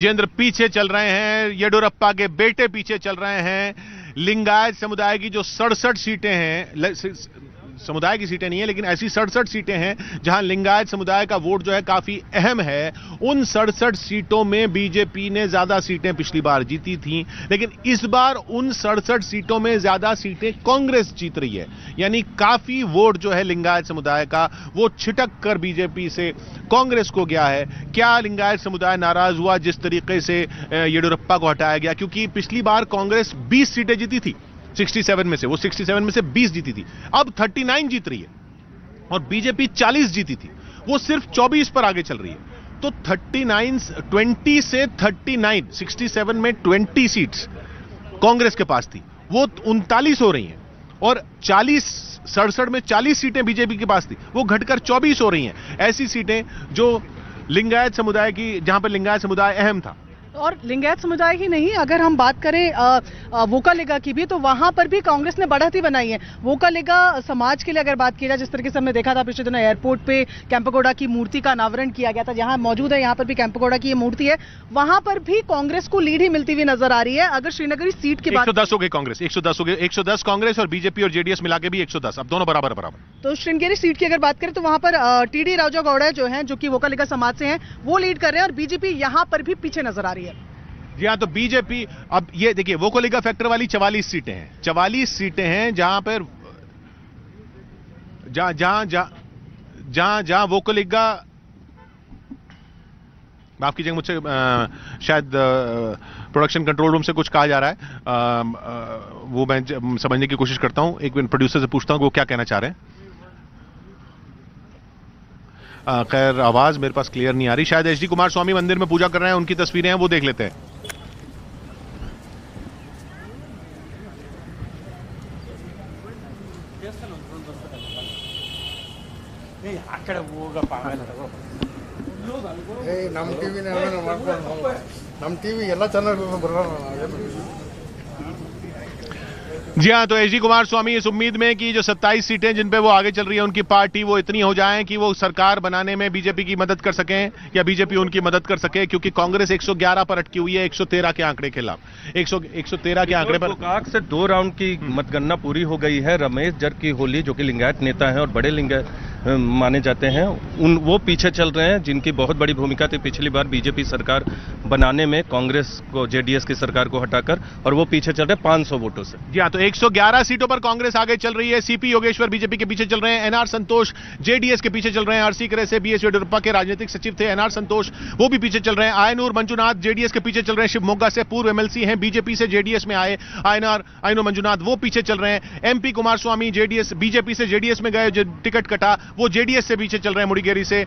राजेंद्र पीछे चल रहे हैं, येडियुरप्पा के बेटे पीछे चल रहे हैं। लिंगायत समुदाय की जो 67 सीटें हैं, समुदाय की सीटें नहीं है लेकिन ऐसी 67 सीटें हैं जहां लिंगायत समुदाय का वोट जो है काफी अहम है। उन 67 सीटों में बीजेपी ने ज्यादा सीटें पिछली बार जीती थी, लेकिन इस बार उन 67 सीटों में ज्यादा सीटें कांग्रेस जीत रही है। यानी काफी वोट जो है लिंगायत समुदाय का वो छिटक कर बीजेपी से कांग्रेस को गया है। क्या लिंगायत समुदाय नाराज हुआ जिस तरीके से येडियुरप्पा को हटाया गया? क्योंकि पिछली बार कांग्रेस 20 सीटें जीती थी 67 में से, वो 67 में से 20 जीती थी, अब 39 जीत रही है। और बीजेपी 40 जीती थी, वो सिर्फ 24 पर आगे चल रही है। तो 20 से 39, 67 में 20 सीट्स कांग्रेस के पास थी, वो 39 हो रही हैं। और 67 में 40 सीटें बीजेपी के पास थी, वो घटकर 24 हो रही हैं। ऐसी सीटें जो लिंगायत समुदाय की, जहां पर लिंगायत समुदाय अहम था। और लिंगायत समुदाय ही नहीं, अगर हम बात करें वोकालिगा की भी, तो वहां पर भी कांग्रेस ने बढ़त ही बनाई है। वोकालिगा समाज के लिए अगर बात की जाए, जिस तरीके से हमने देखा था पिछले दिनों एयरपोर्ट पे केम्पेगौड़ा की मूर्ति का अनावरण किया गया था, जहां मौजूद है, यहां पर भी केम्पेगौड़ा की ये मूर्ति है, वहां पर भी कांग्रेस को लीड ही मिलती हुई नजर आ रही है। अगर श्रीनगर सीट की बात 110 हो गई कांग्रेस, 110 हो गए, 110 कांग्रेस और बीजेपी और जेडीएस मिला के भी 110, अब दोनों बराबर बराबर। तो श्रृंगेरी सीट की अगर बात करें तो वहां पर टीडी राजा गौड़ा जो है, जो कि वोकालिगा समाज से हैं, वो लीड कर रहे हैं और बीजेपी यहां पर भी पीछे नजर आ रही है। जी हाँ, तो बीजेपी, अब ये देखिए वोकालिगा फैक्टर वाली 44 सीटें हैं, 44 सीटें हैं जहां पर जहां वोकालिगा, माफ कीजिएगा मुझसे शायद प्रोडक्शन कंट्रोल रूम से कुछ कहा जा रहा है, वो मैं समझने की कोशिश करता हूं। एक मिनट प्रोड्यूसर से पूछता हूं कि वो क्या कहना चाह रहे हैं। खैर आवाज मेरे पास क्लियर नहीं आ रही। शायद एचडी कुमार स्वामी मंदिर में पूजा कर रहे हैं, उनकी तस्वीरें हैं, वो देख लेते हैं। ನಮ್ಮ ಟಿವಿನೇ ಮಾಡ್ಕೊಂಡು ನಮ್ಮ ಟಿವಿ ಎಲ್ಲ ಚಾನಲ್ ಬರೋಣ। जी हाँ, तो एचडी कुमार स्वामी इस उम्मीद में कि जो 27 सीटें जिन पे वो आगे चल रही है, उनकी पार्टी वो इतनी हो जाएं कि वो सरकार बनाने में बीजेपी की मदद कर सकें या बीजेपी उनकी मदद कर सके, क्योंकि कांग्रेस 111 पर अटकी हुई है 113 के आंकड़े के खिलाफ। 113 के आंकड़े पर गोकाक से 2 राउंड की मतगणना पूरी हो गई है। रमेश जरकीहोली जो कि लिंगायत नेता हैं और बड़े लिंगायत माने जाते हैं, वो पीछे चल रहे हैं, जिनकी बहुत बड़ी भूमिका थी पिछली बार बीजेपी सरकार बनाने में, कांग्रेस को, जेडीएस की सरकार को हटाकर, और वो पीछे चल रहे हैं 500 वोटों से। जी हाँ, तो 111 सीटों पर कांग्रेस आगे चल रही है। सीपी योगेश्वर बीजेपी के पीछे चल रहे हैं, एनआर संतोष जेडीएस के पीछे चल रहे हैं। आरसी करे बीएस येडियुरप्पा के राजनीतिक सचिव थे एनआर संतोष, वो भी पीछे चल रहे हैं। आयनूर मंजुनाथ जेडीएस के पीछे चल रहे हैं, शिवमोगा से पूर्व एमएलसी हैं, बीजेपी से जेडीएस में आए आयनूर मंजुनाथ, वो पीछे चल रहे हैं। एमपी कुमार स्वामी जेडीएस, बीजेपी से जेडीएस में गए, जो टिकट कटा, वो जेडीएस से पीछे चल रहे हैं मुड़िगेरी से।